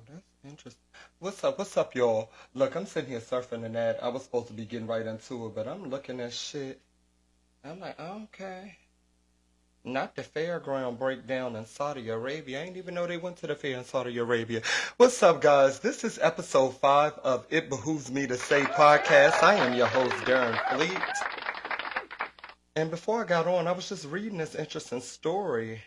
that's interesting. What's up? What's up, y'all? Look, I'm sitting here surfing the net. I was supposed to be getting right into it, but I'm looking at shit. I'm like, okay. Not the fairground breakdown in Saudi Arabia. I didn't even know they went to the fair in Saudi Arabia. What's up, guys? This is episode 5 of It Behooves Me to Say podcast. I am your host, Darren Fleet. And before I got on, I was just reading this interesting story.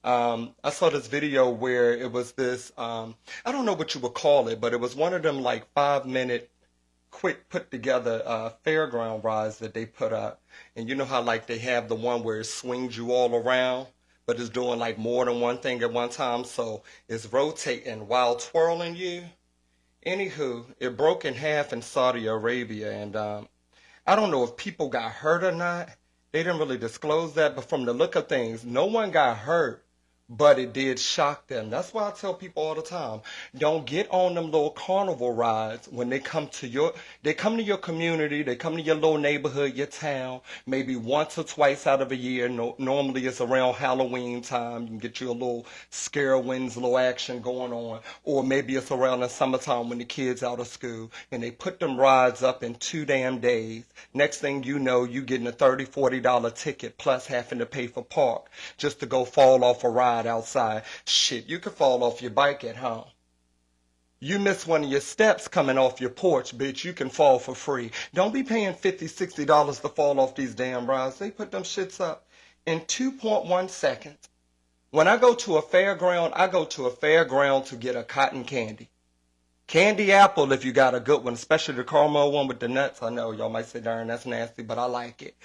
I saw this video where it was this, I don't know what you would call it, but it was one of them like 5-minute quick put together fairground rides that they put up. And you know how like they have the one where it swings you all around, but it's doing like more than one thing at one time. So it's rotating while twirling you. Anywho, it broke in half in Saudi Arabia. And I don't know if people got hurt or not. They didn't really disclose that. But from the look of things, no one got hurt. But it did shock them. That's why I tell people all the time, don't get on them little carnival rides when they come to your community, they come to your little neighborhood, your town, maybe once or twice out of a year. No, normally it's around Halloween time. You can get you a little scare winds, little action going on. Or maybe it's around the summertime when the kids out of school and they put them rides up in 2 damn days. Next thing you know, you getting a $30, $40 ticket plus having to pay for park just to go fall off a ride outside. Shit, you could fall off your bike at home. You miss one of your steps coming off your porch, bitch, you can fall for free. Don't be paying $50, $60 to fall off these damn rides. They put them shits up in 2.1 seconds. When I go to a fairground, I go to a fairground to get a cotton candy. Candy apple if you got a good one, especially the caramel one with the nuts. I know y'all might say, darn, that's nasty, but I like it.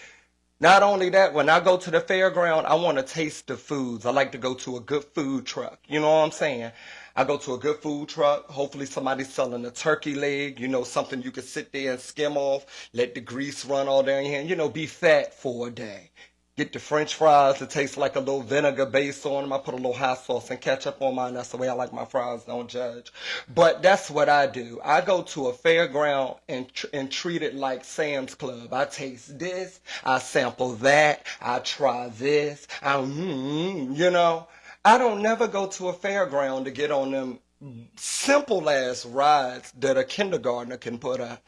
Not only that, when I go to the fairground, I want to taste the foods. I like to go to a good food truck. You know what I'm saying? I go to a good food truck. Hopefully somebody's selling a turkey leg. You know, something you can sit there and skim off. Let the grease run all down your hand. You know, be fat for a day. Get the french fries that taste like a little vinegar base on them. I put a little hot sauce and ketchup on mine. That's the way I like my fries. Don't judge. But that's what I do. I go to a fairground and treat it like Sam's Club. I taste this. I sample that. I try this. You know. I don't never go to a fairground to get on them simple ass rides that a kindergartner can put up.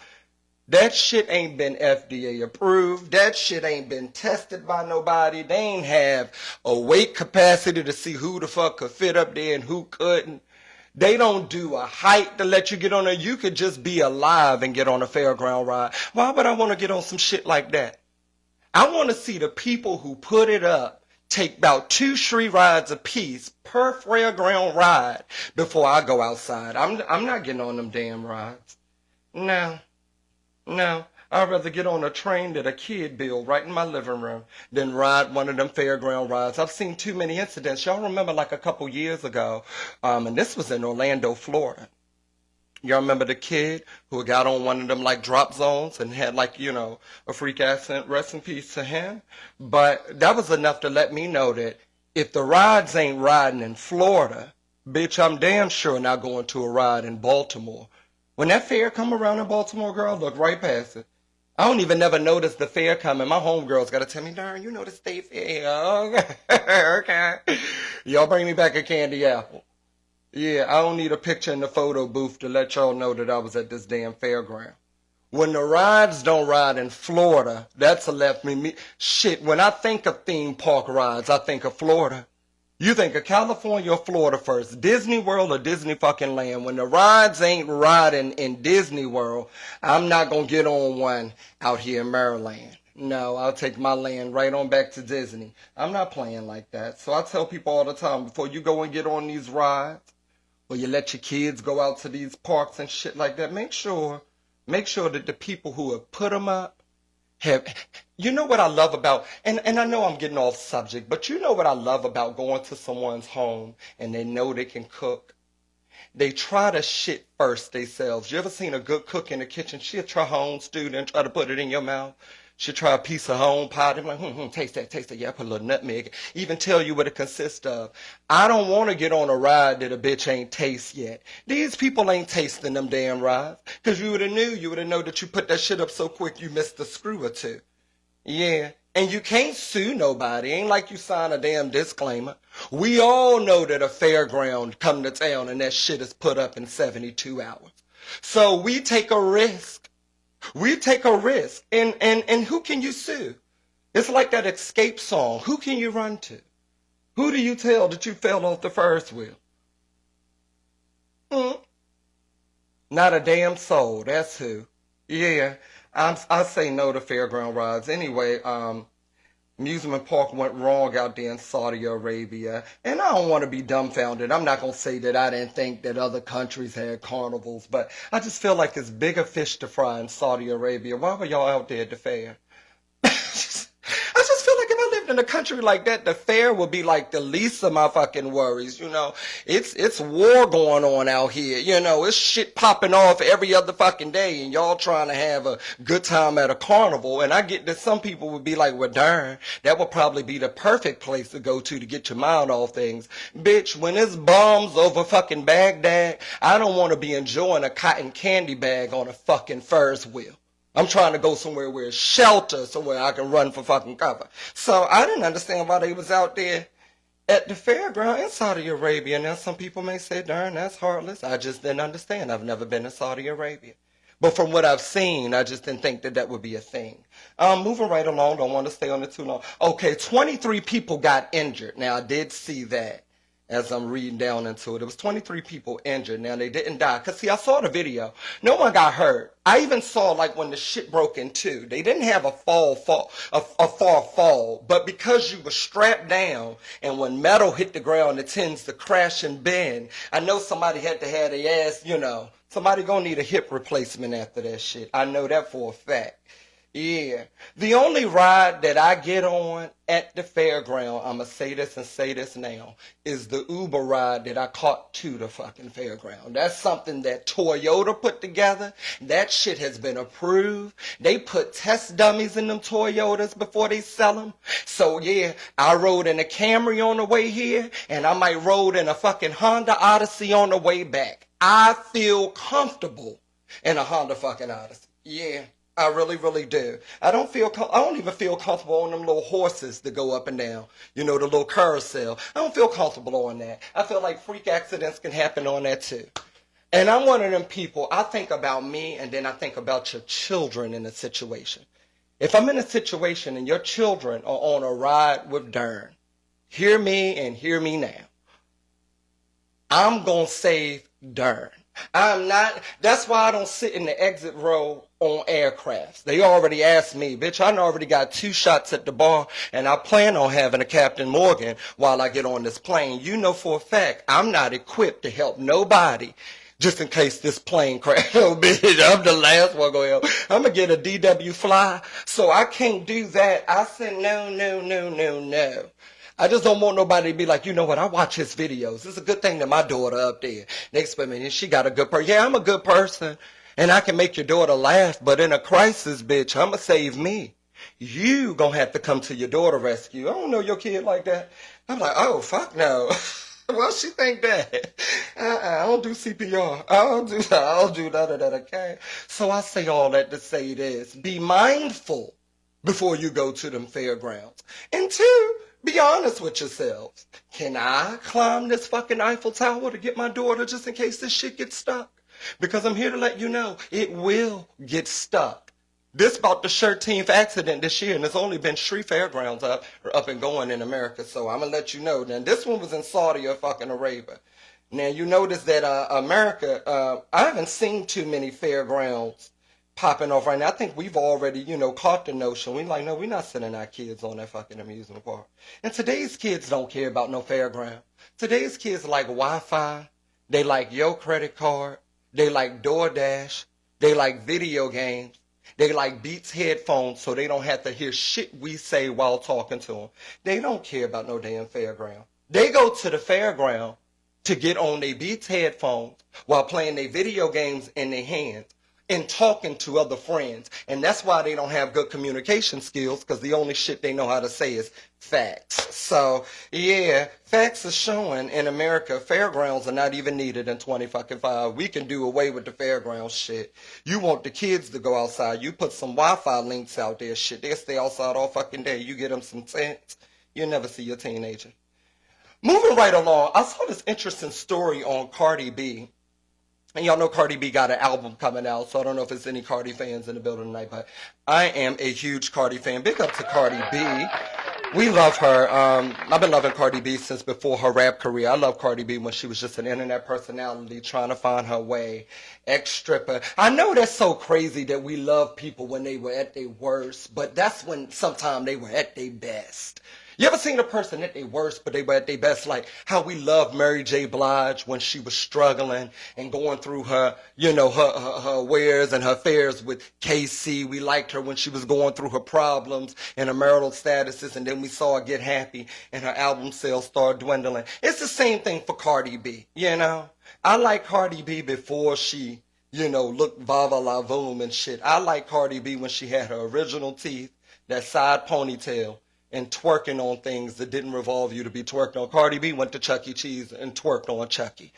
That shit ain't been FDA approved. That shit ain't been tested by nobody. They ain't have a weight capacity to see who the fuck could fit up there and who couldn't. They don't do a height to let you get on there. You could just be alive and get on a fairground ride. Why would I want to get on some shit like that? I want to see the people who put it up take about 2 street rides a piece per fairground ride before I go outside. I'm not getting on them damn rides. No. No, I'd rather get on a train that a kid built right in my living room than ride one of them fairground rides. I've seen too many incidents. Y'all remember like a couple years ago, and this was in Orlando, Florida. Y'all remember the kid who got on one of them like drop zones and had like, you know, a freak accident? Rest in peace to him. But that was enough to let me know that if the rides ain't riding in Florida, bitch, I'm damn sure not going to a ride in Baltimore. When that fair come around in Baltimore, girl, look right past it. I don't even never notice the fair coming. My homegirls got to tell me, darn, you know the state fair. Okay. Okay. Y'all bring me back a candy apple. Yeah, I don't need a picture in the photo booth to let y'all know that I was at this damn fairground. When the rides don't ride in Florida, that's a left me. Shit, when I think of theme park rides, I think of Florida. You think of California or Florida first, Disney World or Disney fucking Land. When the rides ain't riding in Disney World, I'm not going to get on one out here in Maryland. No, I'll take my land right on back to Disney. I'm not playing like that. So I tell people all the time, before you go and get on these rides, or you let your kids go out to these parks and shit like that, make sure that the people who have put them up have, you know what I love about, and I know I'm getting off subject, but you know what I love about going to someone's home and they know they can cook? They try to shit first themselves. You ever seen a good cook in the kitchen? She'll try her own stew and try to put it in your mouth. She'll try a piece of her own pie. They're like, taste that. Yeah, I put a little nutmeg. Even tell you what it consists of. I don't want to get on a ride that a bitch ain't taste yet. These people ain't tasting them damn rides. Because you would have known that you put that shit up so quick you missed a screw or two. Yeah, And you can't sue nobody. Ain't like you sign a damn disclaimer. We all know that a fairground come to town and that shit is put up in 72 hours. So we take a risk. We take a risk. And who can you sue? It's like that Escape song. Who can you run to? Who do you tell that you fell off the Ferris wheel? Not a damn soul. That's who. Yeah, I say no to fairground rides. Anyway, Amusement Park went wrong out there in Saudi Arabia. And I don't want to be dumbfounded. I'm not going to say that I didn't think that other countries had carnivals, but I just feel like it's bigger fish to fry in Saudi Arabia. Why were y'all out there at the fair? I just feel like if I lived in a country like that, the fair would be like the least of my fucking worries. You know, it's war going on out here. You know, it's shit popping off every other fucking day, and y'all trying to have a good time at a carnival. And I get that some people would be like, well, darn, that would probably be the perfect place to go to get your mind off things. Bitch, when it's bombs over fucking Baghdad, I don't want to be enjoying a cotton candy bag on a fucking Ferris wheel. I'm trying to go somewhere where it's shelter, somewhere I can run for fucking cover. So I didn't understand why they was out there at the fairground in Saudi Arabia. Now some people may say, darn, that's heartless. I just didn't understand. I've never been to Saudi Arabia. But from what I've seen, I just didn't think that that would be a thing. Moving right along, don't want to stay on it too long. Okay, 23 people got injured. Now I did see that. As I'm reading down into it, it was 23 people injured. Now, they didn't die. Because, see, I saw the video. No one got hurt. I even saw, like, when the shit broke in two. They didn't have a far fall. But because you were strapped down, and when metal hit the ground, it tends to crash and bend. I know somebody had to have their ass, you know. Somebody gonna need a hip replacement after that shit. I know that for a fact. Yeah. The only ride that I get on at the fairground, I'm going to say this and say this now, is the Uber ride that I caught to the fucking fairground. That's something that Toyota put together. That shit has been approved. They put test dummies in them Toyotas before they sell them. So yeah, I rode in a Camry on the way here, and I might rode in a fucking Honda Odyssey on the way back. I feel comfortable in a Honda fucking Odyssey. Yeah. I really, really do. I don't even feel comfortable on them little horses that go up and down. You know, the little carousel. I don't feel comfortable on that. I feel like freak accidents can happen on that too. And I'm one of them people, I think about me and then I think about your children in a situation. If I'm in a situation and your children are on a ride with Dern, hear me and hear me now. I'm going to save Dern. That's why I don't sit in the exit row on aircrafts. They already asked me, bitch, I already got 2 shots at the bar, and I plan on having a Captain Morgan while I get on this plane. You know for a fact, I'm not equipped to help nobody just in case this plane crash. Oh, bitch, I'm the last one going to help. I'm going to get a DW fly, so I can't do that. I said, no. I just don't want nobody to be like, you know what, I watch his videos. It's a good thing that my daughter up there. They expect me, and she got a good person. Yeah, I'm a good person, and I can make your daughter laugh, but in a crisis, bitch, I'm going to save me. You going to have to come to your daughter rescue. I don't know your kid like that. I'm like, oh, fuck no. Well, she think that. I don't do CPR. I don't do none of that, okay? So I say all that to say this. Be mindful before you go to them fairgrounds. And 2, be honest with yourselves. Can I climb this fucking Eiffel Tower to get my daughter just in case this shit gets stuck? Because I'm here to let you know, it will get stuck. This about the 13th accident this year, and it's only been 3 fairgrounds up and going in America. So I'm going to let you know. Now, this one was in Saudi fucking Arabia. Now, you notice that America, I haven't seen too many fairgrounds popping off right now. I think we've already, caught the notion. We like, no, we're not sending our kids on that fucking amusement park. And today's kids don't care about no fairground. Today's kids like Wi-Fi. They like your credit card. They like DoorDash. They like video games. They like Beats headphones so they don't have to hear shit we say while talking to them. They don't care about no damn fairground. They go to the fairground to get on their Beats headphones while playing their video games in their hands. in talking to other friends. And that's why they don't have good communication skills, because the only shit they know how to say is facts. So, yeah, facts are showing in America, fairgrounds are not even needed in 2055. We can do away with the fairgrounds shit. You want the kids to go outside, you put some Wi-Fi links out there, shit, they'll stay outside all fucking day. You get them some sense, you'll never see your teenager. Moving right along, I saw this interesting story on Cardi B. And y'all know Cardi B got an album coming out, so I don't know if there's any Cardi fans in the building tonight, but I am a huge Cardi fan. Big up to Cardi B. We love her. I've been loving Cardi B since before her rap career. I love Cardi B when she was just an internet personality trying to find her way. Ex-stripper. I know that's so crazy that we love people when they were at their worst, but that's when sometimes they were at their best. You ever seen a person at their worst, but they were at their best? Like how we love Mary J. Blige when she was struggling and going through her, her wares and her affairs with KC. We liked her when she was going through her problems and her marital statuses, and then we saw her get happy and her album sales start dwindling. It's the same thing for Cardi B, I like Cardi B before she, looked Vava La Voom and shit. I like Cardi B when she had her original teeth, that side ponytail, and twerking on things that didn't revolve you to be twerked on. Cardi B went to Chuck E. Cheese and twerked on Chucky.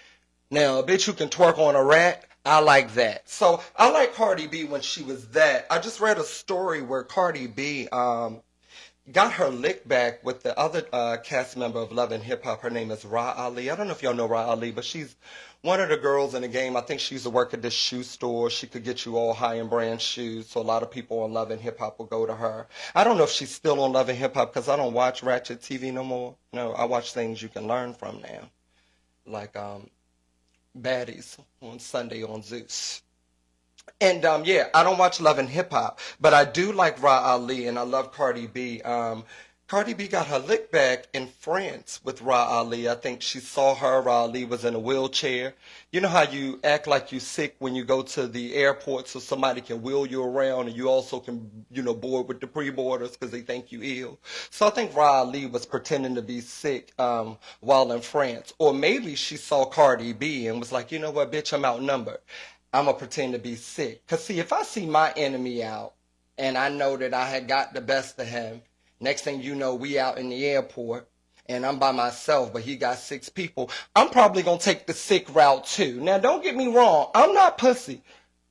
Now, a bitch who can twerk on a rat, I like that. So I like Cardi B when she was that. I just read a story where Cardi B got her lick back with the other cast member of Love and Hip Hop. Her name is Ra Ali. I don't know if y'all know Ra Ali, but she's one of the girls in the game. I think she used to work at this shoe store. She could get you all high-end brand shoes, so a lot of people on Love and Hip Hop will go to her. I don't know if she's still on Love and Hip Hop because I don't watch Ratchet TV no more. No, I watch things you can learn from now, like Baddies on Sunday on Zeus. And yeah, I don't watch Love and Hip Hop, but I do like Ra Ali, and I love Cardi B. Cardi B got her lick back in France with Ra Ali. I think she saw her. Ra Ali was in a wheelchair. You know how you act like you sick when you go to the airport so somebody can wheel you around, and you also can, board with the pre-boarders because they think you ill. So I think Ra Ali was pretending to be sick while in France. Or maybe she saw Cardi B and was like, you know what, bitch, I'm outnumbered. I'm going to pretend to be sick. Because, see, if I see my enemy out and I know that I had got the best of him, next thing you know, we out in the airport and I'm by myself, but he got 6 people, I'm probably going to take the sick route too. Now, don't get me wrong. I'm not pussy.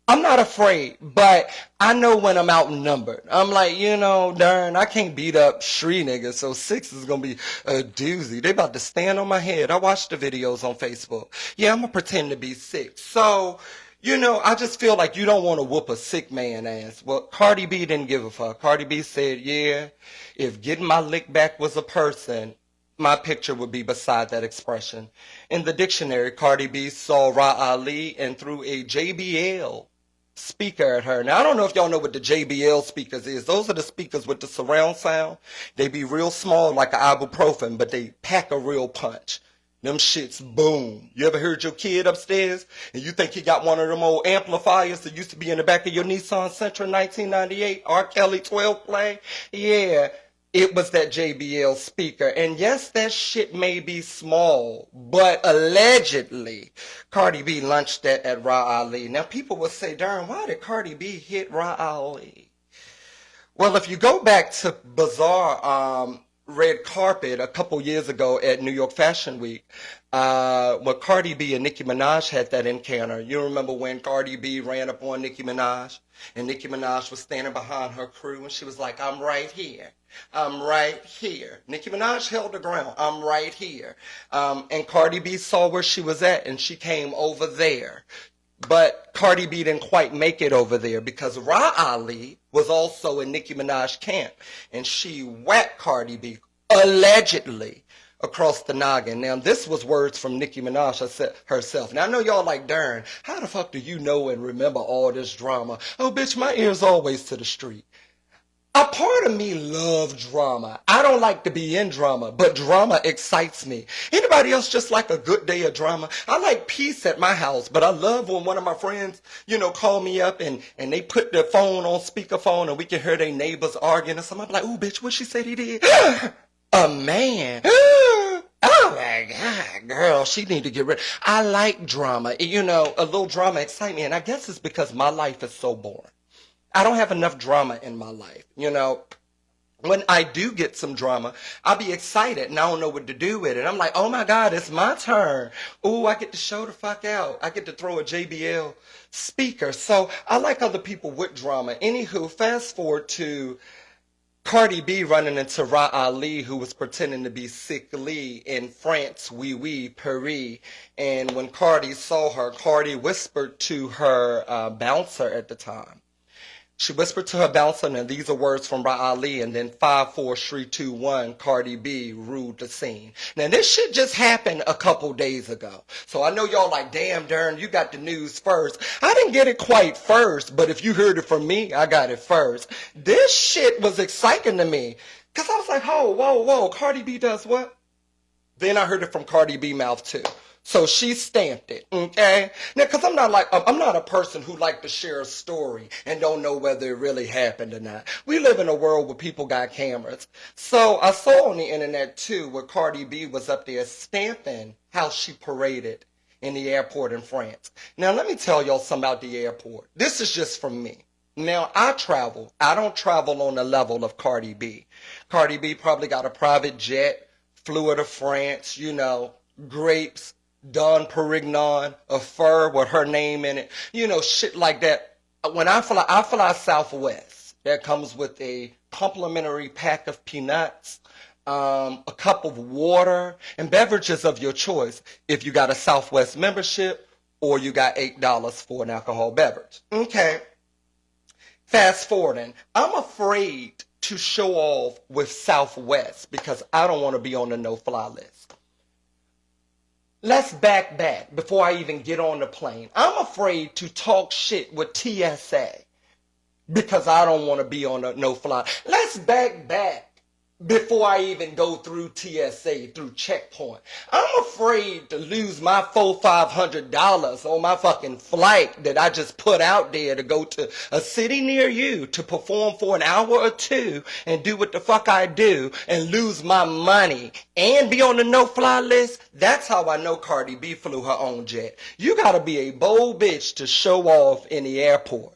I'm not afraid, but I know when I'm outnumbered. I'm like, darn, I can't beat up Shree niggas, so 6 is going to be a doozy. They about to stand on my head. I watched the videos on Facebook. Yeah, I'm going to pretend to be sick. So, I just feel like you don't want to whoop a sick man ass. Well, Cardi B didn't give a fuck. Cardi B said, yeah, if getting my lick back was a person, my picture would be beside that expression. In the dictionary, Cardi B saw Ra Ali and threw a JBL speaker at her. Now, I don't know if y'all know what the JBL speakers is. Those are the speakers with the surround sound. They be real small like an ibuprofen, but they pack a real punch. Them shits boom. You ever heard your kid upstairs and you think he got one of them old amplifiers that used to be in the back of your Nissan Sentra 1998 R. Kelly 12 play? Yeah, it was that JBL speaker. And yes, that shit may be small, but allegedly Cardi B launched that at Ra Ali. Now people will say, darn, why did Cardi B hit Ra Ali? Well, if you go back to Bizarre, red carpet a couple years ago at New York Fashion Week, when Cardi B and Nicki Minaj had that encounter. You remember when Cardi B ran up on Nicki Minaj and Nicki Minaj was standing behind her crew and she was like, I'm right here. I'm right here. Nicki Minaj held her ground. I'm right here. And Cardi B saw where she was at and she came over there. But Cardi B didn't quite make it over there because Ra Ali was also in Nicki Minaj camp. And she whacked Cardi B, allegedly, across the noggin. Now, this was words from Nicki Minaj herself. Now, I know y'all like, darn, how the fuck do you know and remember all this drama? Oh, bitch, my ear's always to the street. A part of me loves drama. I don't like to be in drama, but drama excites me. Anybody else just like a good day of drama? I like peace at my house, but I love when one of my friends, call me up and they put their phone on speakerphone and we can hear their neighbors arguing or something. I'm like, ooh, bitch, what she said he did? A man. Oh, like, God, girl, she need to get rid. I like drama. You know, a little drama excites me. And I guess it's because my life is so boring. I don't have enough drama in my life. You know, when I do get some drama, I'll be excited and I don't know what to do with it. I'm like, oh my God, it's my turn. Ooh, I get to show the fuck out. I get to throw a JBL speaker. So I like other people with drama. Anywho, fast forward to Cardi B running into Ra Ali, who was pretending to be sickly in France, oui, Paris. And when Cardi saw her, Cardi whispered to her bouncer at the time. She whispered to her bouncer, and these are words from Ra Ali, and then 5, 4, 3, 2, 1, Cardi B ruled the scene. Now, this shit just happened a couple days ago. So I know y'all like, damn, Darren, you got the news first. I didn't get it quite first, but if you heard it from me, I got it first. This shit was exciting to me, because I was like, oh, whoa, Cardi B does what? Then I heard it from Cardi B mouth, too. So she stamped it, okay? Now, because I'm not a person who like to share a story and don't know whether it really happened or not. We live in a world where people got cameras. So I saw on the internet, too, where Cardi B was up there stamping how she paraded in the airport in France. Now, let me tell y'all something about the airport. This is just from me. Now, I travel. I don't travel on the level of Cardi B. Cardi B probably got a private jet, flew her to France, you know, grapes, Don Perignon, a fur with her name in it, you know, shit like that. When I fly Southwest. That comes with a complimentary pack of peanuts, a cup of water, and beverages of your choice if you got a Southwest membership or you got $8 for an alcohol beverage. Okay. Fast forwarding, I'm afraid to show off with Southwest because I don't want to be on the no-fly list. Let's back before I even get on the plane. I'm afraid to talk shit with TSA because I don't want to be on a no-fly. Let's back before I even go through TSA, through checkpoint. I'm afraid to lose my $400-500 on my fucking flight that I just put out there to go to a city near you to perform for an hour or two and do what the fuck I do and lose my money and be on the no-fly list. That's how I know Cardi B flew her own jet. You gotta be a bold bitch to show off in the airport.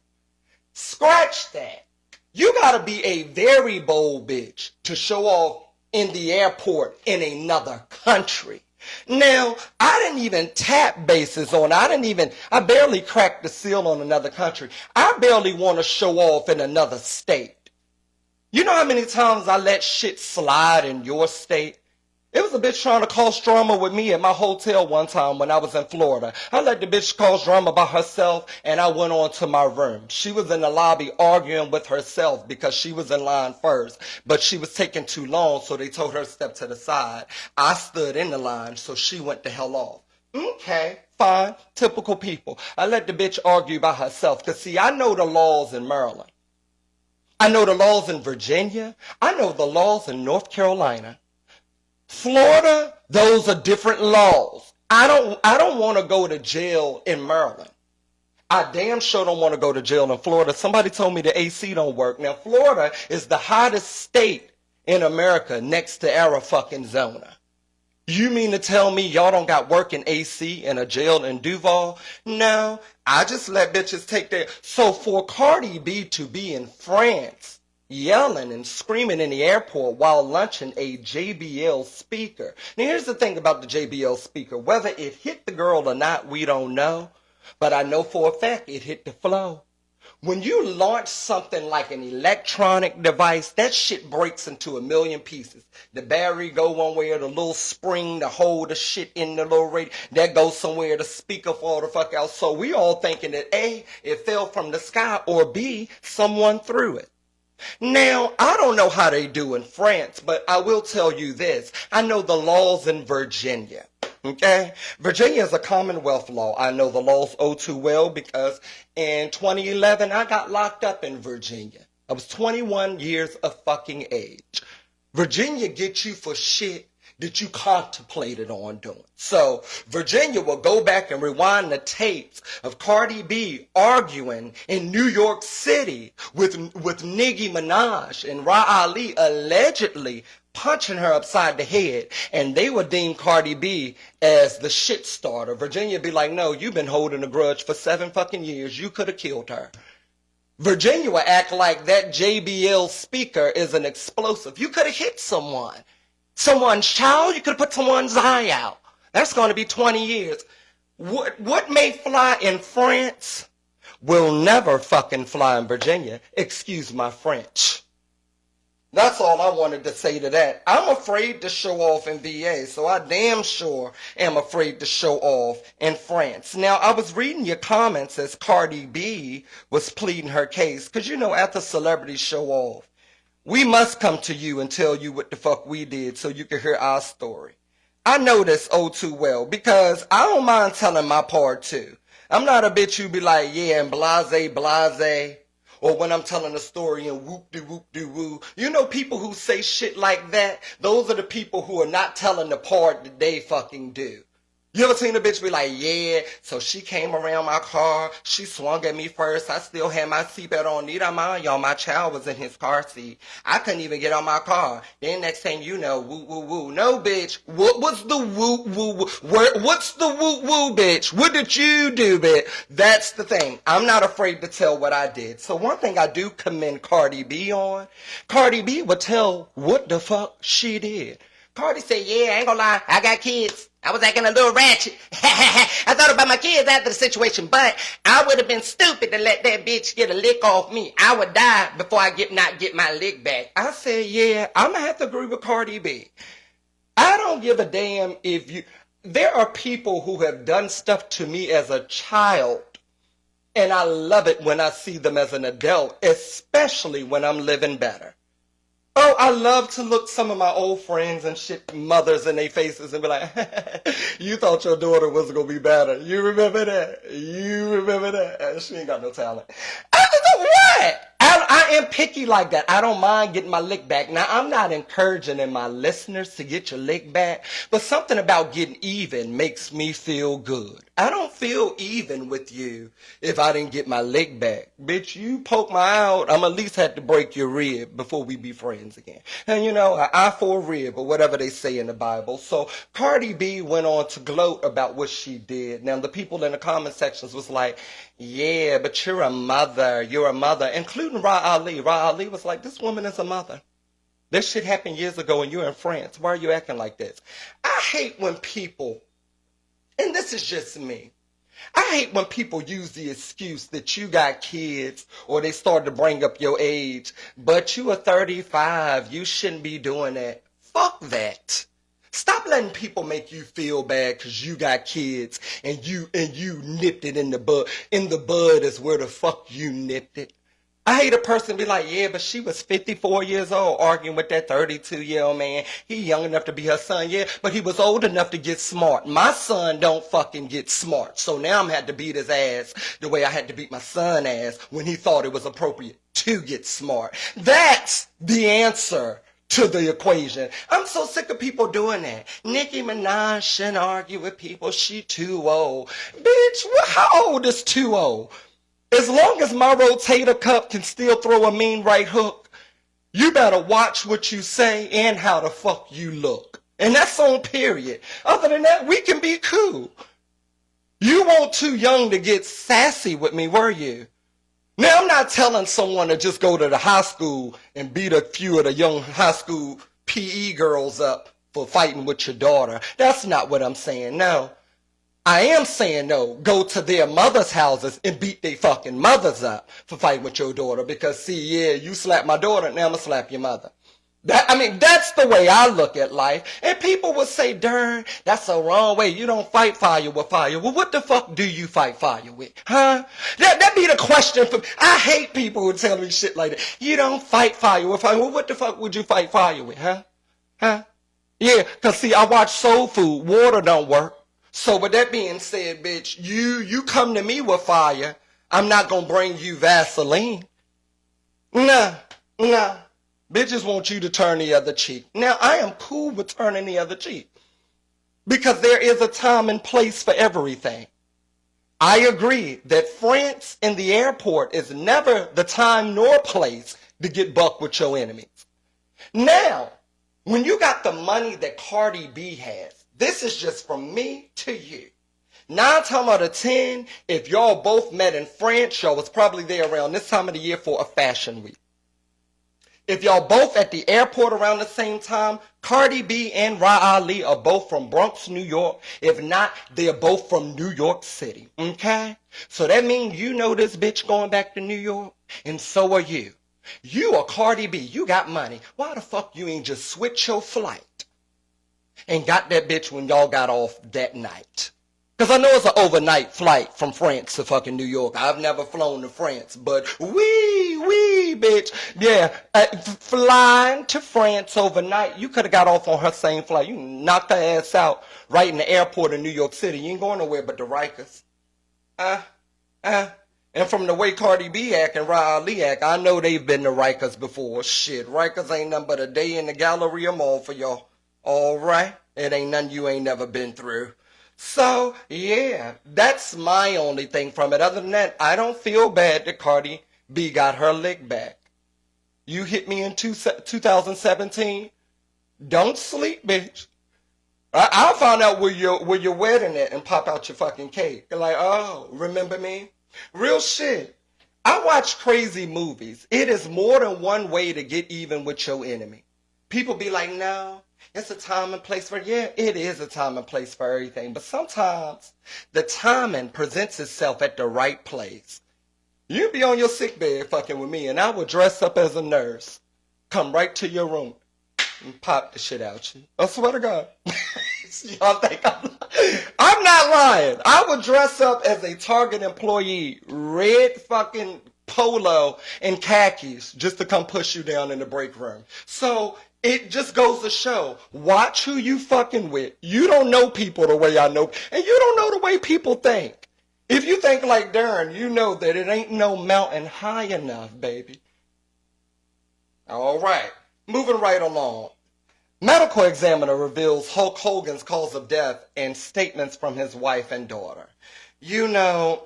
Scratch that. You gotta be a very bold bitch to show off in the airport in another country. Now, I didn't even tap bases on, I barely cracked the seal on another country. I barely want to show off in another state. You know how many times I let shit slide in your state? It was a bitch trying to cause drama with me at my hotel one time when I was in Florida. I let the bitch cause drama by herself and I went on to my room. She was in the lobby arguing with herself because she was in line first, but she was taking too long, so they told her to step to the side. I stood in the line, so she went the hell off. Okay, fine, typical people. I let the bitch argue by herself because, see, I know the laws in Maryland. I know the laws in Virginia. I know the laws in North Carolina. Florida, those are different laws. I don't want to go to jail in Maryland. I damn sure don't want to go to jail in Florida. Somebody told me the AC don't work. Now, Florida is the hottest state in America next to Arizona. You mean to tell me y'all don't got working AC in a jail in Duval? No, I just let bitches take their... So for Cardi B to be in France, yelling and screaming in the airport while launching a JBL speaker. Now, here's the thing about the JBL speaker. Whether it hit the girl or not, we don't know. But I know for a fact it hit the flow. When you launch something like an electronic device, that shit breaks into a million pieces. The battery go one way, or the little spring to hold the shit in the little radio, that goes somewhere, the speaker fall the fuck out. So we all thinking that A, it fell from the sky, or B, someone threw it. Now, I don't know how they do in France, but I will tell you this. I know the laws in Virginia. Okay? Virginia is a Commonwealth law. I know the laws oh too well because in 2011, I got locked up in Virginia. I was 21 years of fucking age. Virginia gets you for shit that you contemplated on doing. So Virginia will go back and rewind the tapes of Cardi B arguing in New York City with Nicki Minaj and Ra Ali allegedly punching her upside the head, and they would deem Cardi B as the shit starter. Virginia would be like, no, you've been holding a grudge for 7 fucking years. You could have killed her. Virginia would act like that JBL speaker is an explosive. You could have hit someone. Someone's child, you could have put someone's eye out. That's going to be 20 years. What may fly in France will never fucking fly in Virginia. Excuse my French. That's all I wanted to say to that. I'm afraid to show off in VA, so I damn sure am afraid to show off in France. Now, I was reading your comments as Cardi B was pleading her case, because you know, after celebrities show off, we must come to you and tell you what the fuck we did so you can hear our story. I know this oh too well, because I don't mind telling my part too. I'm not a bitch who be like, yeah, and blase, or when I'm telling a story and whoop-de-whoop-de-woo. You know people who say shit like that? Those are the people who are not telling the part that they fucking do. You ever seen a bitch be like, yeah, so she came around my car, she swung at me first, I still had my seatbelt on, neither mind y'all, my child was in his car seat. I couldn't even get on my car. Then next thing you know, woo-woo-woo. No, bitch, what was the woo-woo-woo? What's the woo-woo, bitch? What did you do, bitch? That's the thing. I'm not afraid to tell what I did. So one thing I do commend Cardi B on, Cardi B would tell what the fuck she did. Cardi said, yeah, I ain't gonna lie, I got kids. I was acting a little ratchet. I thought about my kids after the situation, but I would have been stupid to let that bitch get a lick off me. I would die before I not get my lick back. I said, yeah, I'm gonna have to agree with Cardi B. I don't give a damn if you... There are people who have done stuff to me as a child, and I love it when I see them as an adult, especially when I'm living better. Oh, I love to look some of my old friends and shit mothers in their faces and be like, you thought your daughter was going to be better. You remember that? You remember that? She ain't got no talent. What? I am picky like that. I don't mind getting my lick back. Now, I'm not encouraging my listeners to get your lick back, but something about getting even makes me feel good. I don't feel even with you if I didn't get my lick back. Bitch, you poke my eye out, I'm at least have to break your rib before we be friends again. And you know, an eye for a rib, or whatever they say in the Bible. So Cardi B went on to gloat about what she did. Now, the people in the comment sections was like, yeah, but you're a mother, including Ra Ali. Ra Ali was like, this woman is a mother. This shit happened years ago and you're in France. Why are you acting like this? I hate when people, and this is just me, I hate when people use the excuse that you got kids or they start to bring up your age, but you are 35, you shouldn't be doing that. Fuck that. Stop letting people make you feel bad because you got kids and you nipped it in the bud. In the bud is where the fuck you nipped it. I hate a person be like, yeah, but she was 54 years old arguing with that 32-year-old man. He young enough to be her son, yeah, but he was old enough to get smart. My son don't fucking get smart. So now I'm had to beat his ass the way I had to beat my son ass when he thought it was appropriate to get smart. That's the answer to the equation. I'm so sick of people doing that. Nicki Minaj shouldn't argue with people. She too old. Bitch, how old is too old? As long as my rotator cuff can still throw a mean right hook, you better watch what you say and how the fuck you look. And that's on period. Other than that, we can be cool. You weren't too young to get sassy with me, were you? Now, I'm not telling someone to just go to the high school and beat a few of the young high school PE girls up for fighting with your daughter. That's not what I'm saying, no. I am saying, no, go to their mothers' houses and beat their fucking mothers up for fighting with your daughter. Because, see, yeah, you slap my daughter, now I'm going to slap your mother. That's the way I look at life. And people will say, darn, that's the wrong way. You don't fight fire with fire. Well, what the fuck do you fight fire with? Huh? That be the question for me. I hate people who tell me shit like that. You don't fight fire with fire. Well, what the fuck would you fight fire with, huh? Huh? Yeah, because see, I watch Soul Food. Water don't work. So with that being said, bitch, you come to me with fire. I'm not going to bring you Vaseline. Nah. Bitches want you to turn the other cheek. Now, I am cool with turning the other cheek because there is a time and place for everything. I agree that France in the airport is never the time nor place to get buck with your enemies. Now, When you got the money that Cardi B has, this is just from me to you. 9 times out of 10, if y'all both met in France, y'all was probably there around this time of the year for a fashion week. If y'all both at the airport around the same time, Cardi B and Ra Ali are both from Bronx, New York. If not, they're both from New York City. Okay? So that means you know this bitch going back to New York, and so are you. You are Cardi B. You got money. Why the fuck you ain't just switch your flight and got that bitch when y'all got off that night? Because I know it's an overnight flight from France to fucking New York. I've never flown to France, but wee, bitch. Yeah, flying to France overnight. You could have got off on her same flight. You knocked her ass out right in the airport in New York City. You ain't going nowhere but the Rikers. And from the way Cardi B act and Ra Ali act, I know they've been to Rikers before. Shit, Rikers ain't nothing but a day in the Galleria Mall for y'all. All right? It ain't nothing you ain't never been through. So, yeah, that's my only thing from it. Other than that, I don't feel bad that Cardi B got her lick back. You hit me in 2017, don't sleep, bitch. I'll find out where your wedding at and pop out your fucking cake. You're like, oh, remember me? Real shit. I watch crazy movies. It is more than one way to get even with your enemy. People be like, no. It's a time and place for, yeah, it is a time and place for everything. But sometimes the timing presents itself at the right place. You be on your sick bed fucking with me, and I will dress up as a nurse, come right to your room, and pop the shit out you. I swear to God. Y'all think I'm not lying. I would dress up as a Target employee, red fucking polo and khakis, just to come push you down in the break room. So it just goes to show, watch who you fucking with. You don't know people the way I know, and you don't know the way people think. If you think like Darren, you know that it ain't no mountain high enough, baby. All right, moving right along. Medical examiner reveals Hulk Hogan's cause of death and statements from his wife and daughter. You know,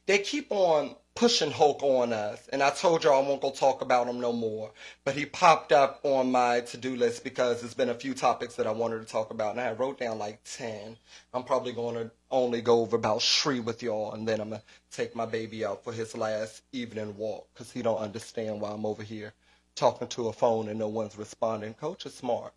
they keep on pushing Hulk on us, and I told y'all I won't go talk about him no more, but he popped up on my to-do list because there's been a few topics that I wanted to talk about, and I wrote down like 10. I'm probably going to only go over about 3 with y'all, and then I'm going to take my baby out for his last evening walk because he don't understand why I'm over here talking to a phone and no one's responding. Coach is smart.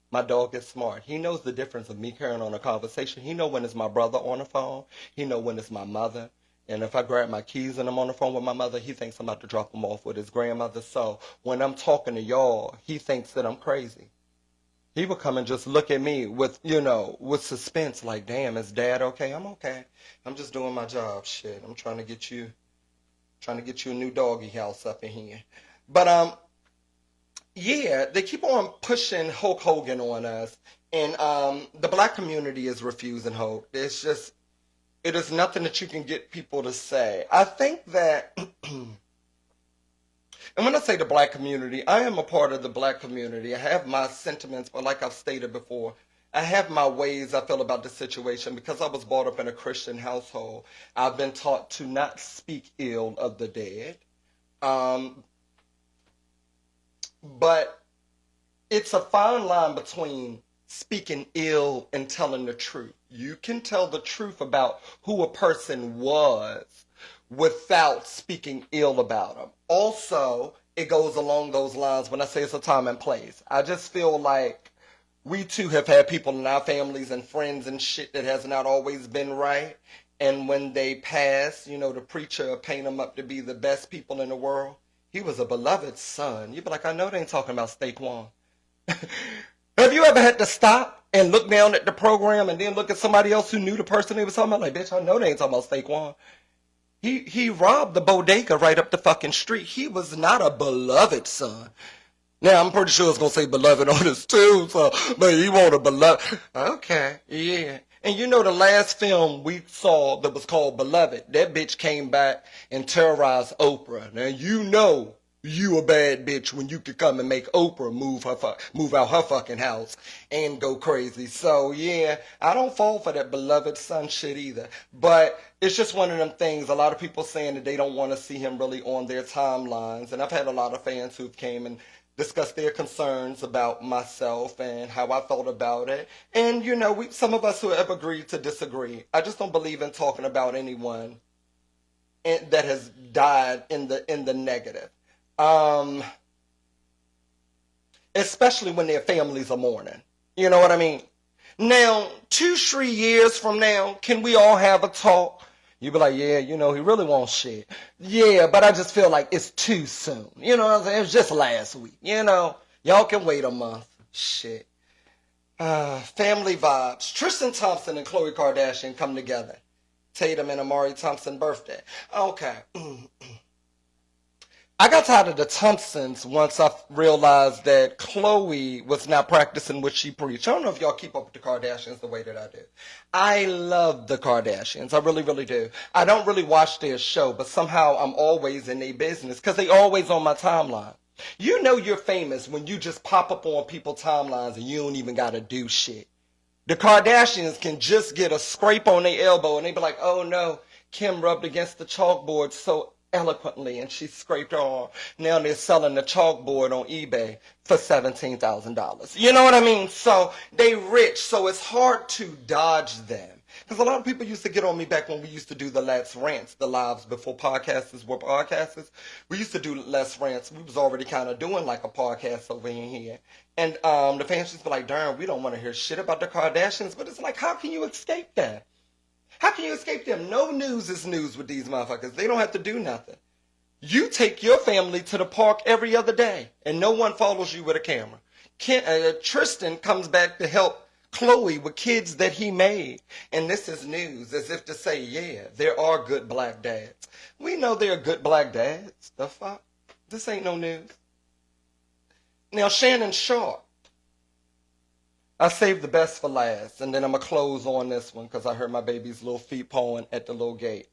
My dog is smart. He knows the difference of me carrying on a conversation. He know when it's my brother on the phone. He know when it's my mother. And if I grab my keys and I'm on the phone with my mother, he thinks I'm about to drop them off with his grandmother. So when I'm talking to y'all, he thinks that I'm crazy. He would come and just look at me with, with suspense, like, damn, is Dad okay? I'm okay. I'm just doing my job. Shit, I'm trying to get you a new doggy house up in here. But yeah, they keep on pushing Hulk Hogan on us, and the black community is refusing Hulk. It is nothing that you can get people to say. I think that, and when I say the black community, I am a part of the black community. I have my sentiments, but like I've stated before, I have my ways I feel about the situation because I was brought up in a Christian household. I've been taught to not speak ill of the dead. But it's a fine line between speaking ill and telling the truth. You can tell the truth about who a person was without speaking ill about them. Also, it goes along those lines when I say it's a time and place. I just feel like we too have had people in our families and friends and shit that has not always been right. And when they pass, the preacher paint them up to be the best people in the world. He was a beloved son. You'd be like, I know they ain't talking about Steak-Wan. Have you ever had to stop and look down at the program and then look at somebody else who knew the person they was talking about? Like, bitch, I know they ain't talking about Steak-Wan. He robbed the bodega right up the fucking street. He was not a beloved son. Now, I'm pretty sure it's going to say beloved on his too, but he want a beloved. Okay, yeah. And the last film we saw that was called Beloved, that bitch came back and terrorized Oprah. Now, you a bad bitch when you could come and make Oprah move out her fucking house and go crazy. So, yeah, I don't fall for that beloved son shit either. But it's just one of them things. A lot of people saying that they don't want to see him really on their timelines. And I've had a lot of fans who've came and discuss their concerns about myself and how I felt about it. And, you know, some of us who have agreed to disagree. I just don't believe in talking about anyone that has died in the negative. Especially when their families are mourning. You know what I mean? Now, 2-3 years from now, can we all have a talk? You be like, yeah, you know, he really wants shit. Yeah, but I just feel like it's too soon. You know what I'm saying? It was just last week. You know, y'all can wait a month. Shit. Family vibes. Tristan Thompson and Khloe Kardashian come together. Tatum and Amari Thompson birthday. Okay. I got tired of the Thompsons once I realized that Khloe was not practicing what she preached. I don't know if y'all keep up with the Kardashians the way that I do. I love the Kardashians. I really, really do. I don't really watch their show, but somehow I'm always in their business because they always on my timeline. You know you're famous when you just pop up on people's timelines and you don't even got to do shit. The Kardashians can just get a scrape on their elbow and they be like, oh no, Kim rubbed against the chalkboard so eloquently and she scraped her arm. Now they're selling the chalkboard on eBay for $17,000. You know what I mean? So they rich, so it's hard to dodge them. Because a lot of people used to get on me back when we used to do the Let's Rants, the lives before podcasters were podcasters. We used to do Let's Rants. We was already kind of doing like a podcast over here. And the fans just be like, darn, we don't want to hear shit about the Kardashians. But it's like, how can you escape that? How can you escape them? No news is news with these motherfuckers. They don't have to do nothing. You take your family to the park every other day, and no one follows you with a camera. Tristan comes back to help Khloe with kids that he made. And this is news, as if to say, yeah, there are good black dads. We know there are good black dads. The fuck? This ain't no news. Now, Shannon Sharpe. I saved the best for last, and then I'm going to close on this one because I heard my baby's little feet pawing at the little gate.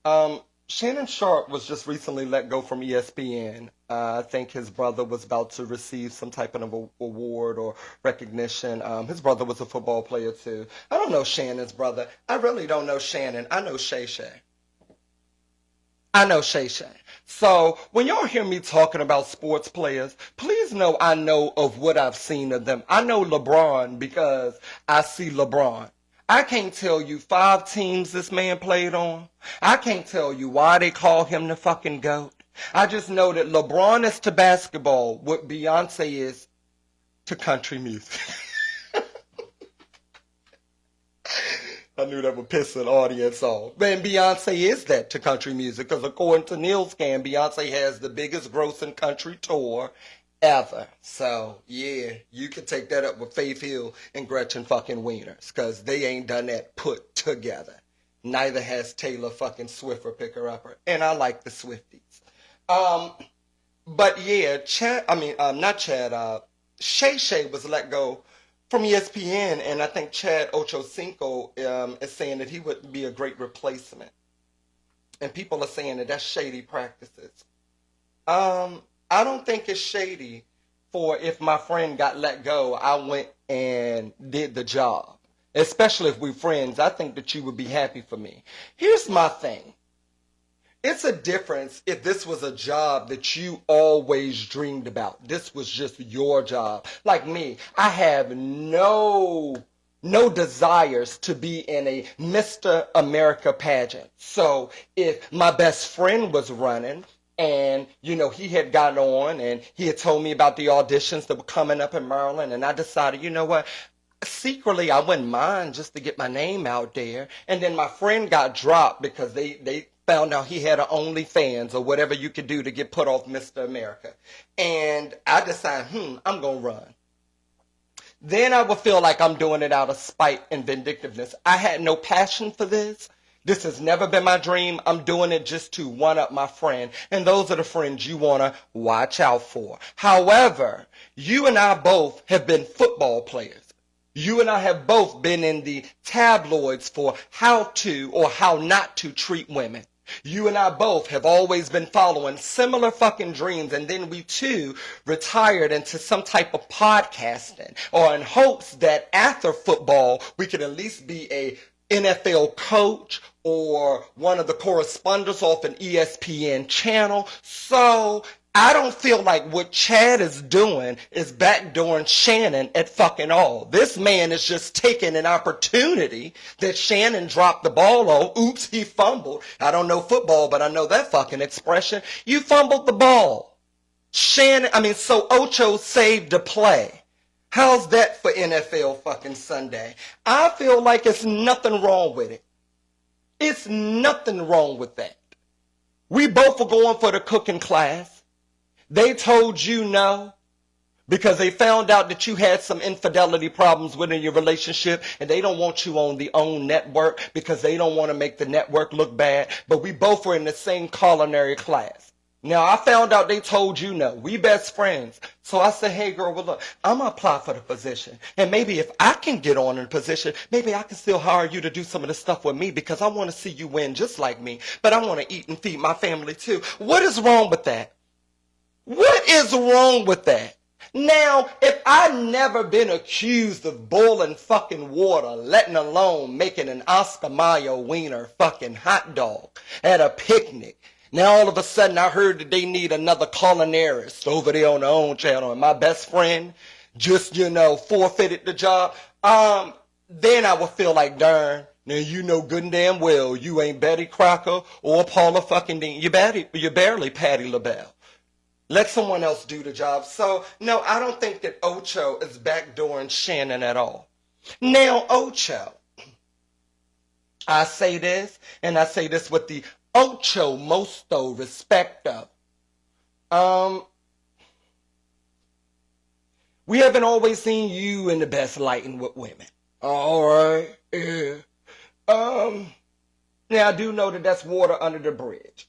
Shannon Sharpe was just recently let go from ESPN. I think his brother was about to receive some type of award or recognition. His brother was a football player too. I don't know Shannon's brother. I really don't know Shannon. I know Shay Shay. I know Shay Shay. So when y'all hear me talking about sports players, please know I know of what I've seen of them. I know LeBron because I see LeBron. I can't tell you 5 teams this man played on. I can't tell you why they call him the fucking GOAT. I just know that LeBron is to basketball what Beyonce is to country music. I knew that would piss an audience off. Man, Beyonce is that to country music, because according to Nilscan, Beyonce has the biggest grossing country tour ever. So, yeah, you can take that up with Faith Hill and Gretchen fucking Wieners, because they ain't done that put together. Neither has Taylor fucking Swift or Picker Upper. And I like the Swifties. But yeah, Shay Shay was let go from ESPN, and I think Chad Ochocinco is saying that he would be a great replacement. And people are saying that that's shady practices. I don't think it's shady for if my friend got let go, I went and did the job. Especially if we're friends, I think that you would be happy for me. Here's my thing. It's a difference if this was a job that you always dreamed about. This was just your job. Like me, I have no desires to be in a Mr. America pageant. So if my best friend was running and, you know, he had gotten on and he had told me about the auditions that were coming up in Maryland, and I decided, you know what? Secretly, I wouldn't mind just to get my name out there. And then my friend got dropped because they found out he had an OnlyFans or whatever you could do to get put off Mr. America. And I decided, I'm going to run. Then I would feel like I'm doing it out of spite and vindictiveness. I had no passion for this. This has never been my dream. I'm doing it just to one-up my friend. And those are the friends you want to watch out for. However, you and I both have been football players. You and I have both been in the tabloids for how to or how not to treat women. You and I both have always been following similar fucking dreams, and then we too retired into some type of podcasting, or in hopes that after football we could at least be a NFL coach or one of the correspondents off an ESPN channel. So I don't feel like what Chad is doing is backdooring Shannon at fucking all. This man is just taking an opportunity that Shannon dropped the ball on. Oops, he fumbled. I don't know football, but I know that fucking expression. You fumbled the ball. So Ocho saved the play. How's that for NFL fucking Sunday? I feel like it's nothing wrong with it. It's nothing wrong with that. We both were going for the cooking class. They told you no because they found out that you had some infidelity problems within your relationship and they don't want you on the own network because they don't want to make the network look bad. But we both were in the same culinary class. Now, I found out they told you no. We best friends. So I said, hey, girl, well, look, I'm going to apply for the position. And maybe if I can get on in the position, maybe I can still hire you to do some of the stuff with me because I want to see you win just like me. But I want to eat and feed my family too. What is wrong with that? What is wrong with that? Now, if I'd never been accused of boiling fucking water, letting alone making an Oscar Mayer wiener fucking hot dog at a picnic, now all of a sudden I heard that they need another culinarist over there on their own channel and my best friend just, forfeited the job, then I would feel like, darn, now you know good and damn well you ain't Betty Crocker or Paula fucking Dean. You're barely Patti LaBelle. Let someone else do the job. So, no, I don't think that Ocho is backdooring Shannon at all. Now, Ocho, I say this, and I say this with the Ocho Mosto respecto. We haven't always seen you in the best lighting with women. All right, yeah. Now, I do know that that's water under the bridge.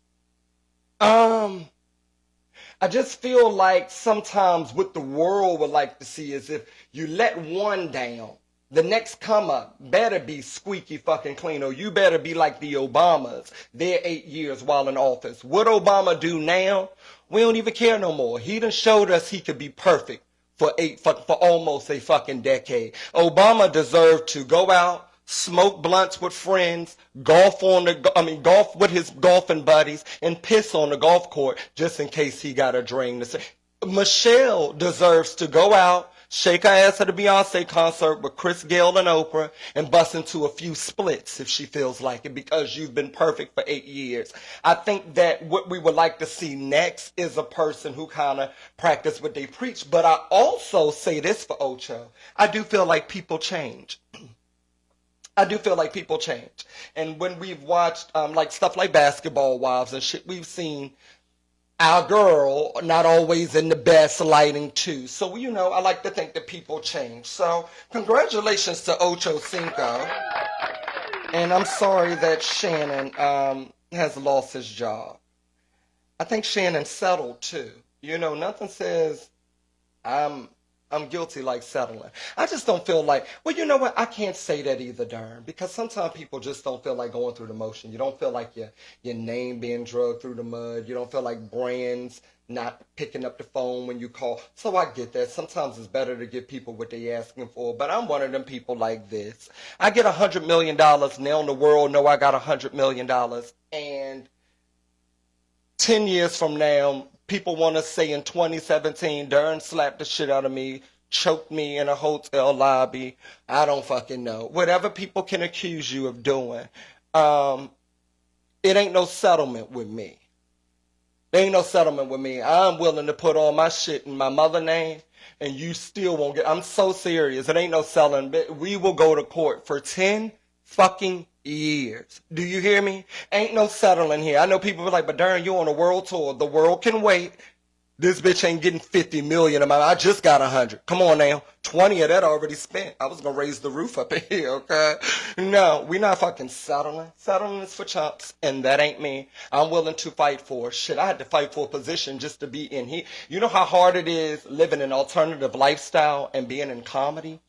I just feel like sometimes what the world would like to see is if you let one down, the next come up better be squeaky fucking clean, or you better be like the Obamas, their 8 years while in office. What Obama do now, we don't even care no more. He done showed us he could be perfect for almost a fucking decade. Obama deserved to go out, smoke blunts with friends, golf with his golfing buddies, and piss on the golf court just in case he got a drain to say. Michelle deserves to go out, shake her ass at a Beyonce concert with Chris Gayle and Oprah, and bust into a few splits if she feels like it because you've been perfect for 8 years. I think that what we would like to see next is a person who kind of practice what they preach. But I also say this for Ocho. I do feel like people change. I do feel like people change. And when we've watched like stuff like Basketball Wives and shit, we've seen our girl not always in the best lighting too. So, I like to think that people change. So, congratulations to Ocho Cinco. And I'm sorry that Shannon has lost his job. I think Shannon settled too. Nothing says I'm guilty like settling. I just don't feel like, well, you know what? I can't say that either, darn. Because sometimes people just don't feel like going through the motion. You don't feel like your name being drugged through the mud. You don't feel like brands not picking up the phone when you call. So I get that. Sometimes it's better to give people what they're asking for. But I'm one of them people like this. I get $100 million. Now the world know I got $100 million. And 10 years from now, people want to say in 2017, Darren slapped the shit out of me, choked me in a hotel lobby. I don't fucking know. Whatever people can accuse you of doing, it ain't no settlement with me. There ain't no settlement with me. I'm willing to put all my shit in my mother name, and you still won't get. I'm so serious. It ain't no selling. We will go to court for 10 fucking years. Do you hear me? Ain't no settling here. I know people are like, but Darren, you on a world tour. The world can wait. This bitch ain't getting 50 million of my. I just got 100. Come on now. 20 of that already spent. I was going to raise the roof up in here, okay? No, we not fucking settling. Settling is for chumps, and that ain't me. I'm willing to fight for. Shit, I had to fight for a position just to be in here. You know how hard it is living an alternative lifestyle and being in comedy?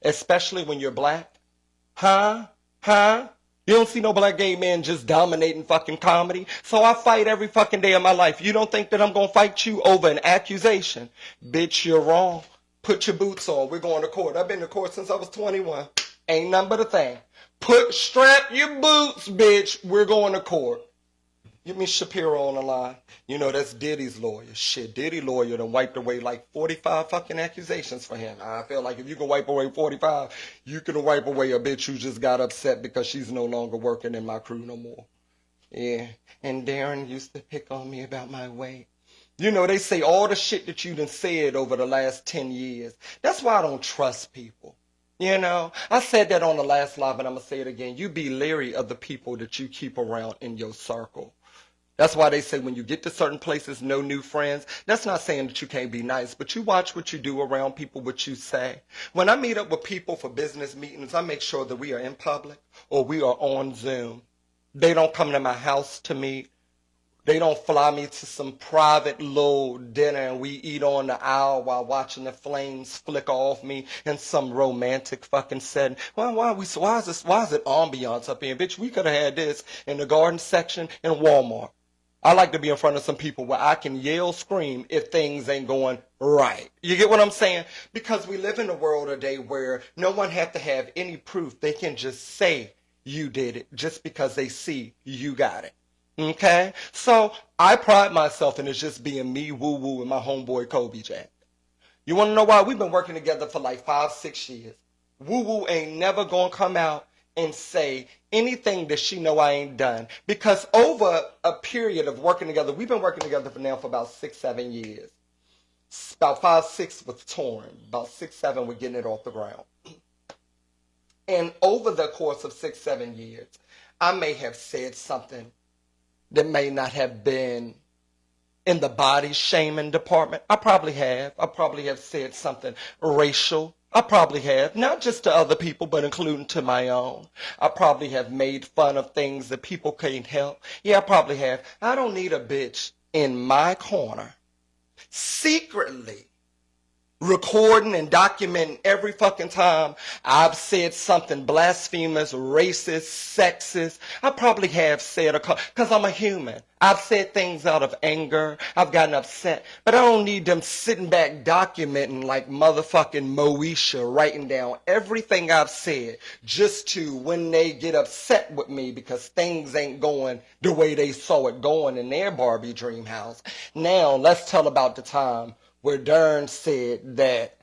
Especially when you're black? Huh? You don't see no black gay men just dominating fucking comedy. So I fight every fucking day of my life. You don't think that I'm going to fight you over an accusation? Bitch, you're wrong. Put your boots on. We're going to court. I've been to court since I was 21. Ain't nothing but a thing. Strap your boots, bitch. We're going to court. Give me Shapiro on the line. You know, that's Diddy's lawyer. Shit, Diddy lawyer done wiped away like 45 fucking accusations for him. I feel like if you can wipe away 45, you can wipe away a bitch who just got upset because she's no longer working in my crew no more. Yeah, and Darren used to pick on me about my weight. You know, they say all the shit that you done said over the last 10 years. That's why I don't trust people. You know, I said that on the last live, and I'm going to say it again. You be leery of the people that you keep around in your circle. That's why they say when you get to certain places, no new friends. That's not saying that you can't be nice, but you watch what you do around people, what you say. When I meet up with people for business meetings, I make sure that we are in public or we are on Zoom. They don't come to my house to meet. They don't fly me to some private little dinner and we eat on the aisle while watching the flames flicker off me in some romantic fucking setting. Why is it ambiance up here? Bitch, we could have had this in the garden section in Walmart. I like to be in front of some people where I can yell, scream if things ain't going right. You get what I'm saying? Because we live in a world today where no one have to have any proof. They can just say you did it just because they see you got it. Okay? So I pride myself in it just being me, woo-woo, and my homeboy Kobe Jack. You want to know why? We've been working together for like 5-6 years. Woo-woo ain't never going to come out and say anything that she know I ain't done. Because over a period of working together, we've been working together for about 6-7 years. About 5-6 was touring. About 6-7 we're getting it off the ground. And over the course of 6-7 years, I may have said something that may not have been in the body shaming department. I probably have. I probably have said something racial. I probably have, not just to other people, but including to my own. I probably have made fun of things that people can't help. Yeah, I probably have. I don't need a bitch in my corner secretly recording and documenting every fucking time I've said something blasphemous, racist, sexist. I probably have said because I'm a human. I've said things out of anger. I've gotten upset. But I don't need them sitting back documenting like motherfucking Moesha, writing down everything I've said just to when they get upset with me because things ain't going the way they saw it going in their Barbie dream house. Now, let's tell about the time where Darren said that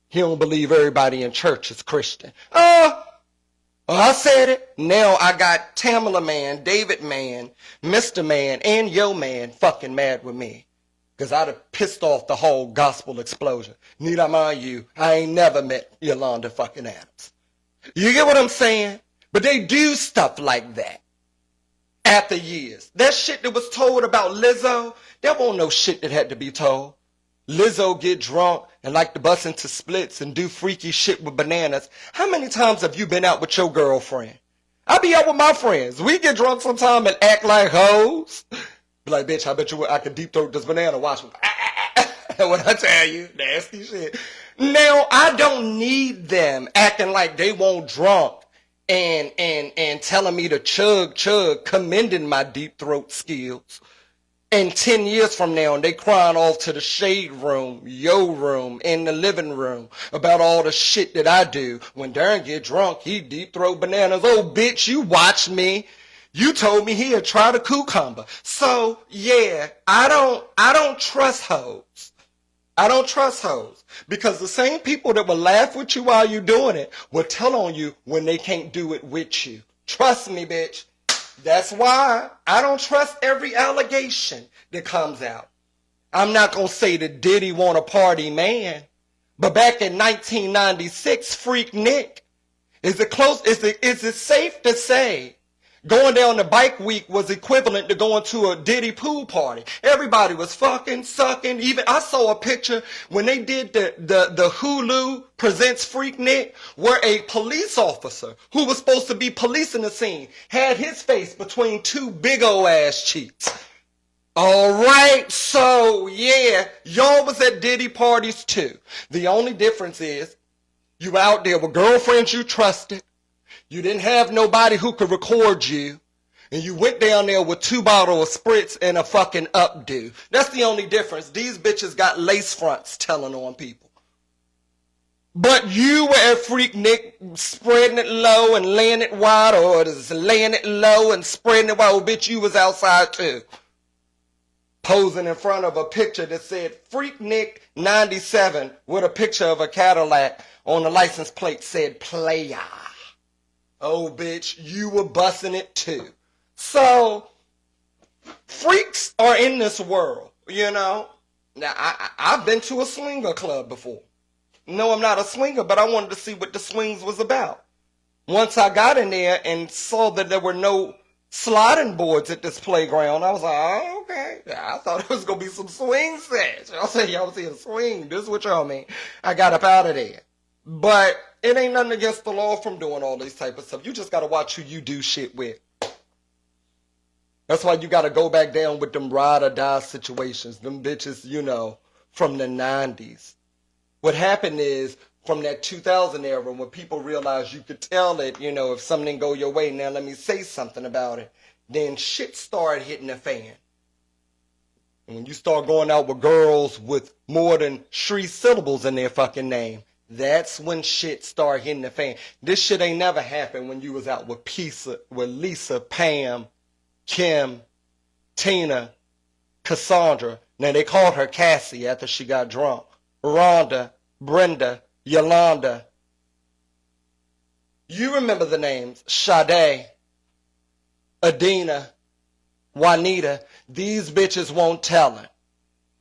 he don't believe everybody in church is Christian. I said it. Now I got Tamala man, David man, Mr. man, and Yo man fucking mad with me. Because I'd have pissed off the whole gospel explosion. Need I mind you, I ain't never met Yolanda fucking Adams. You get what I'm saying? But they do stuff like that. After years. That shit that was told about Lizzo, there wasn't no shit that had to be told. Lizzo get drunk and like to bust into splits and do freaky shit with bananas. How many times have you been out with your girlfriend? I be out with my friends. We get drunk sometime and act like hoes. Be like, bitch, I bet you I could deep throat this banana. Watch me. When I tell you, nasty shit. Now, I don't need them acting like they won't drunk and telling me to chug, commending my deep throat skills. And 10 years from now, they crying off to the shade room, yo room, in the living room about all the shit that I do. When Darren get drunk, he deep throat bananas. Oh, bitch, you watch me. You told me he'd try the cucumber. So, yeah, I don't trust hoes. I don't trust hoes. Because the same people that will laugh with you while you're doing it will tell on you when they can't do it with you. Trust me, bitch. That's why I don't trust every allegation that comes out. I'm not going to say that Diddy want a party man, but back in 1996, Freak Nick, is it safe to say going down to Bike Week was equivalent to going to a Diddy pool party? Everybody was fucking, sucking. Even I saw a picture when they did the Hulu Presents Freak Nick, where a police officer who was supposed to be policing the scene had his face between two big old ass cheeks. All right, so yeah, y'all was at Diddy parties too. The only difference is you out there with girlfriends you trusted. You didn't have nobody who could record you. And you went down there with 2 bottles of spritz and a fucking updo. That's the only difference. These bitches got lace fronts telling on people. But you were at Freaknik spreading it low and laying it wide, or just laying it low and spreading it wide. Oh, bitch, you was outside too. Posing in front of a picture that said Freaknik 97 with a picture of a Cadillac on the license plate said Playa. Oh, bitch, you were busting it too. So, freaks are in this world, you know. Now, I've been to a swinger club before. No, I'm not a swinger, but I wanted to see what the swings was about. Once I got in there and saw that there were no sliding boards at this playground, I was like, oh, okay. I thought it was going to be some swing sets. Y'all say y'all see a swing. This is what y'all mean. I got up out of there. But it ain't nothing against the law from doing all this type of stuff. You just got to watch who you do shit with. That's why you got to go back down with them ride or die situations. Them bitches, you know, from the 90s. What happened is, from that 2000 era, when people realized you could tell it, you know, if something didn't go your way, now let me say something about it, then shit started hitting the fan. And when you start going out with girls with more than 3 syllables in their fucking name, that's when shit started hitting the fan. This shit ain't never happened when you was out with Lisa, Pam, Kim, Tina, Cassandra. Now they called her Cassie after she got drunk. Rhonda, Brenda, Yolanda. You remember the names. Sade, Adina, Juanita. These bitches won't tell it.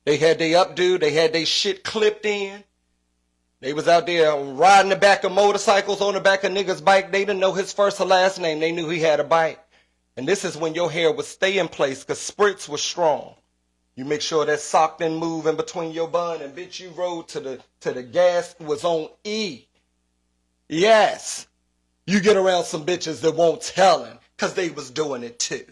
They had their updo. They had their shit clipped in. They was out there riding the back of motorcycles on the back of niggas' bike. They didn't know his first or last name. They knew he had a bike. And this is when your hair would stay in place because spritz was strong. You make sure that sock didn't move in between your bun, and bitch, you rode to the gas was on E. Yes. You get around some bitches that won't tellin' because they was doing it too.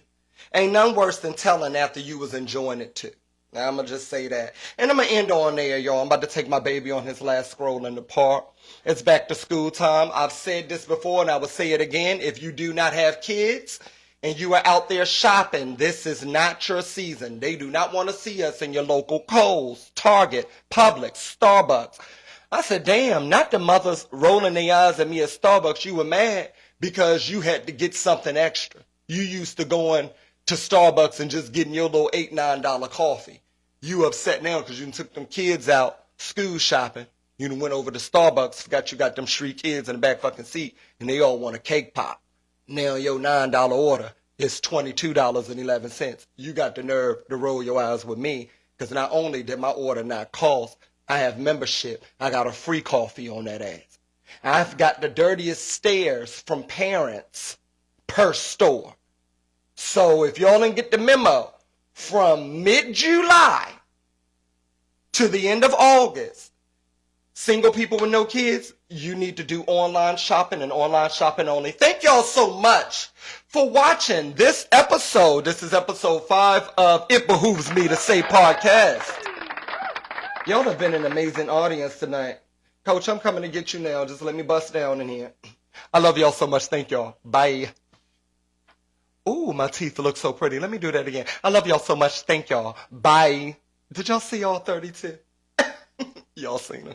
Ain't nothing worse than telling after you was enjoying it too. Now, I'm going to just say that. And I'm going to end on there, y'all. I'm about to take my baby on his last stroll in the park. It's back to school time. I've said this before, and I will say it again. If you do not have kids, and you are out there shopping, this is not your season. They do not want to see us in your local Kohl's, Target, Publix, Starbucks. I said, damn, not the mothers rolling their eyes at me at Starbucks. You were mad because you had to get something extra. You used to going to Starbucks and just getting your little $8, $9 coffee. You upset now because you took them kids out school shopping. You went over to Starbucks, forgot you got them 3 kids in the back fucking seat, and they all want a cake pop. Now your $9 order is $22.11. You got the nerve to roll your eyes with me because not only did my order not cost, I have membership. I got a free coffee on that ass. I've got the dirtiest stares from parents per store. So if y'all didn't get the memo, from mid-July to the end of August, single people with no kids, you need to do online shopping and online shopping only. Thank y'all so much for watching this episode. This is episode 5 of It Behooves Me to Say podcast. Y'all have been an amazing audience tonight. Coach, I'm coming to get you now. Just let me bust down in here. I love y'all so much. Thank y'all. Bye. Ooh, my teeth look so pretty. Let me do that again. I love y'all so much. Thank y'all. Bye. Did y'all see all 32? Y'all seen them.